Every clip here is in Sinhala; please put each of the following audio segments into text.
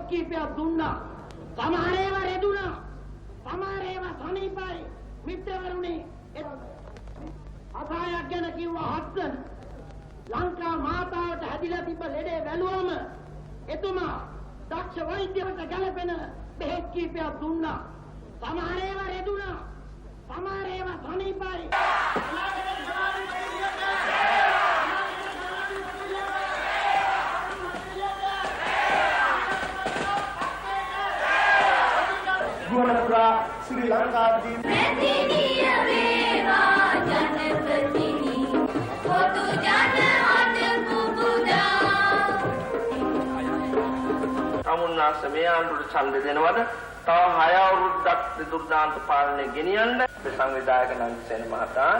කීපයක් දුන්නා. සමහර ඒවා රෙදුනා. සමහර ඒවා සනීපයි. මිත්‍රවරුනි අපායක් ගැන කිව්වා හත්වන. ලංකා මාතාවට හැදිලා තිබ්බ ලෙඩේ බැලුවම එතුමා දක්ෂ වෛද්‍යවට ගැලපෙන බෙහෙත් කීපයක් දුන්නා. සමහර ඒවා රෙදුනා. සමහර ඒවා සනීපයි. ගුවනපුරා ශ්‍රී ලංකාදී මෙදිනිය වේවා ජනපතිනි පොදු ජනහද පුබුදා තමුන්නාස මේ ආණ්ඩුවට ඡන්ද දෙනවද? තව 6 අවුරුද්දක් දුර්දාන්ත පාලනය ගෙනියන්න සංවිධායක නන්දිසේන මහතා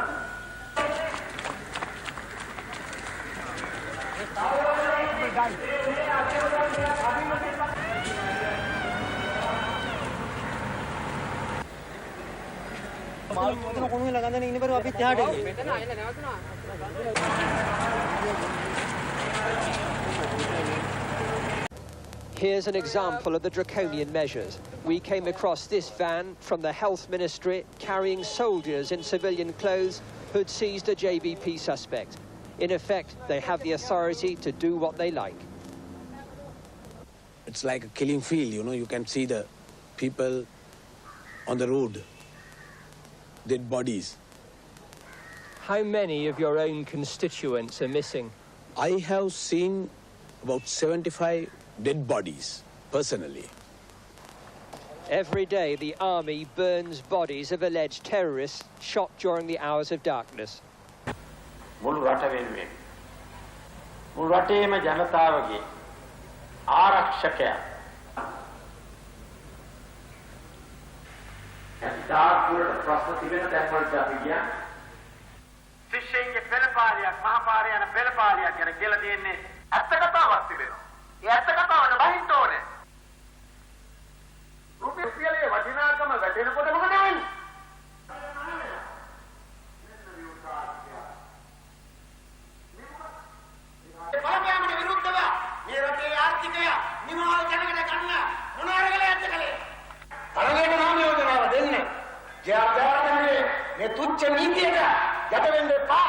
Here's an example of the draconian measures. We came across this van from the Health Ministry carrying soldiers in civilian clothes who'd seized a JVP suspect. In effect, they have the authority to do what they like. It's like a killing field, you know, you can see the people on the road, dead bodies. How many of your own constituents are missing? I have seen about 75 dead bodies, personally. Every day, the army burns bodies of alleged terrorists shot during the hours of darkness. මුළු රට වෙනුවෙන් මුළු රටේම ජනතාවගේ ආරක්ෂකයා දාපුරට ප්‍රශ්න තිබෙන තැන් වලට අපි ගියා ශිෂ්‍යයන්ගේ පෙළපාලියක් මහපාරේ යන පෙළපාලියක් ගැන කියලා දෙන්නේ ඇත්ත කතාවක් තිබෙනවා. ඒ ඇත්ත කතාවන බහින්න ඕනේ. රුපියලේ වටිනාකම වැටෙනකොට මොකද වෙන්නේ? පරමයාමට විරුද්ධව මේ රටේ ආර්ථිකය නිමාව ජනගල ගන්න මොනවාර කළේ ඇත්ත කළේ? තරගයට නම් යෝජනාව දෙන්නේ. ජයාධාරණයේ මේ තුච්ච නීතියට යට වෙන්න එපා.